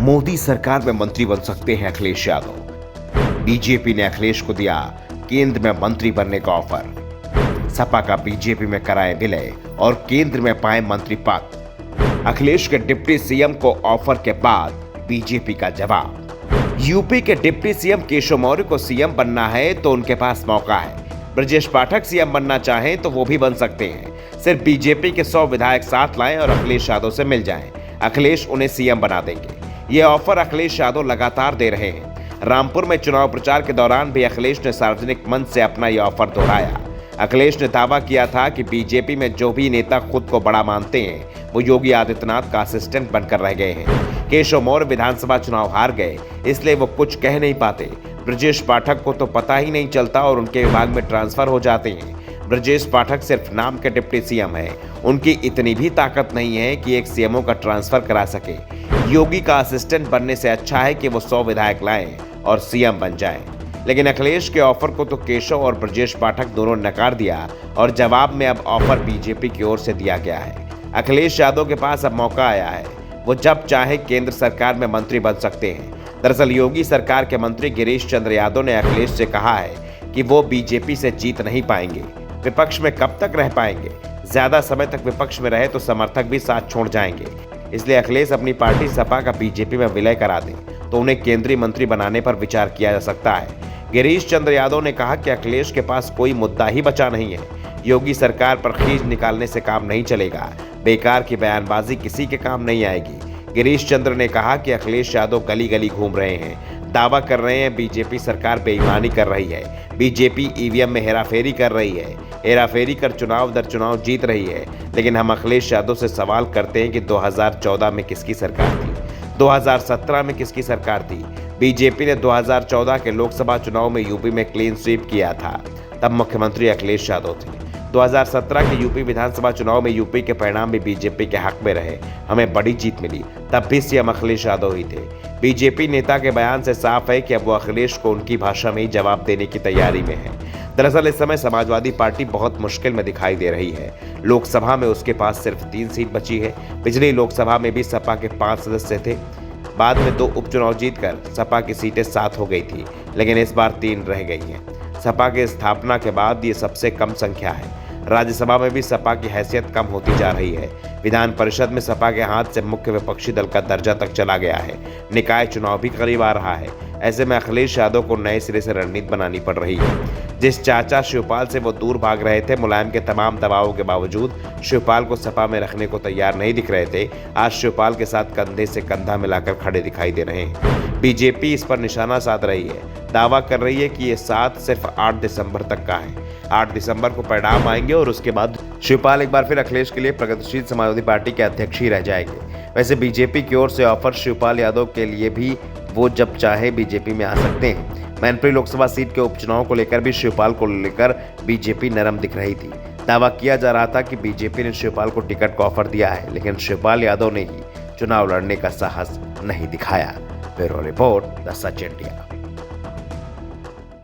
मोदी सरकार में मंत्री बन सकते हैं अखिलेश यादव। बीजेपी ने अखिलेश को दिया केंद्र में मंत्री बनने का ऑफर। सपा का बीजेपी में कराए विलय और केंद्र में पाए मंत्री पद। अखिलेश के डिप्टी सीएम को ऑफर के बाद बीजेपी का जवाब। यूपी के डिप्टी सीएम केशव मौर्य को सीएम बनना है तो उनके पास मौका है। ब्रजेश पाठक सीएम बनना चाहें तो वो भी बन सकते हैं। सिर्फ बीजेपी के 100 विधायक साथ लाएं और अखिलेश यादव से मिल जाएं। अखिलेश उन्हें सीएम बना देंगे। ये ऑफर अखिलेश यादव लगातार दे रहे हैं। रामपुर में चुनाव प्रचार के दौरान भी अखिलेश ने सार्वजनिक मंच से अपना यह ऑफर दोहराया। अखिलेश ने दावा किया था कि बीजेपी में जो भी नेता खुद को बड़ा मानते हैं वो योगी आदित्यनाथ का असिस्टेंट बनकर रह गए हैं। केशव मौर्य विधानसभा चुनाव हार गए, इसलिए वो कुछ कह नहीं पाते। ब्रजेश पाठक को तो पता ही नहीं चलता और उनके विभाग में ट्रांसफर हो जाते हैं। ब्रजेश पाठक सिर्फ नाम के डिप्टी सीएम है, उनकी इतनी भी ताकत नहीं है कि एक सीएमओ का ट्रांसफर करा सके। योगी का असिस्टेंट बनने से अच्छा है कि वो 100 विधायक लाएं और सीएम बन जाएं। लेकिन अखिलेश के ऑफर को तो केशव और ब्रजेश पाठक दोनों ने नकार दिया और जवाब में अब ऑफर बीजेपी की ओर से दिया गया है। अखिलेश यादव के पास अब मौका आया है, वो जब चाहे केंद्र सरकार में मंत्री बन सकते हैं। दरअसल योगी सरकार के मंत्री गिरीश चंद्र यादव ने अखिलेश से कहा है कि वो बीजेपी से जीत नहीं पाएंगे। विपक्ष में कब तक रह पाएंगे? ज्यादा समय तक विपक्ष में रहे तो समर्थक भी साथ छोड़ जाएंगे। इसलिए अखिलेश अपनी पार्टी सपा का बीजेपी में विलय करा दें तो उन्हें केंद्रीय मंत्री बनाने पर विचार किया जा सकता है। गिरीश चंद्र यादव ने कहा कि अखिलेश के पास कोई मुद्दा ही बचा नहीं है। योगी सरकार पर खींच निकालने से काम नहीं चलेगा। बेकार की बयानबाजी किसी के काम नहीं आएगी। गिरीश चंद्र ने कहा कि अखिलेश यादव गली गली घूम रहे हैं, दावा कर रहे हैं बीजेपी सरकार बेईमानी कर रही है, बीजेपी ईवीएम में हेराफेरी कर रही है, हेराफेरी कर चुनाव दर चुनाव जीत रही है। लेकिन हम अखिलेश यादव से सवाल करते हैं कि 2014 में किसकी सरकार थी? 2017 में किसकी सरकार थी? बीजेपी ने 2014 के लोकसभा चुनाव में यूपी में क्लीन स्वीप किया था, तब मुख्यमंत्री अखिलेश यादव थे। 2017 के यूपी विधानसभा चुनाव में यूपी के परिणाम भी बीजेपी के हक में रहे, हमें बड़ी जीत मिली, तब भी सीएम अखिलेश यादव ही थे। बीजेपी नेता के बयान से साफ है कि अब वो अखिलेश को उनकी भाषा में ही जवाब देने की तैयारी में है। दरअसल इस समय समाजवादी पार्टी बहुत मुश्किल में दिखाई दे रही है। लोकसभा में उसके पास सिर्फ 3 सीट बची है। पिछली लोकसभा में भी सपा के 5 सदस्य थे। बाद में 2 उपचुनाव जीतकर सपा की सीटें 7 हो गई थी, लेकिन इस बार 3 रह गई हैं। सपा की स्थापना के बाद ये सबसे कम संख्या है। राज्यसभा में भी सपा की हैसियत कम होती जा रही है। विधान परिषद में सपा के हाथ से मुख्य विपक्षी दल का दर्जा तक चला गया है। निकाय चुनाव भी करीब आ रहा है। ऐसे में अखिलेश यादव को नए सिरे से रणनीति बनानी पड़ रही है। जिस चाचा शिवपाल से वो दूर भाग रहे थे, मुलायम के तमाम दबावों के बावजूद शिवपाल को सपा में रखने को तैयार नहीं दिख रहे थे, आज शिवपाल के साथ कंधे से कंधा मिलाकर खड़े दिखाई दे रहे हैं। बीजेपी इस पर निशाना साध रही है, दावा कर रही है कि ये साथ सिर्फ 8 दिसंबर तक का है। 8 दिसंबर को परिणाम आएंगे और उसके बाद शिवपाल एक बार फिर अखिलेश के लिए प्रगतिशील समाजवादी पार्टी के अध्यक्ष ही रह जाएंगे। वैसे बीजेपी की ओर से ऑफर शिवपाल यादव के लिए भी वो जब चाहे बीजेपी में आ सकते हैं। मैनपुरी लोकसभा सीट के उपचुनाव को लेकर भी शिवपाल को लेकर बीजेपी नरम दिख रही थी। दावा किया जा रहा था कि बीजेपी ने शिवपाल को टिकट का ऑफर दिया है, लेकिन शिवपाल यादव ने ही चुनाव लड़ने का साहस नहीं दिखाया। Bureau report, the such India.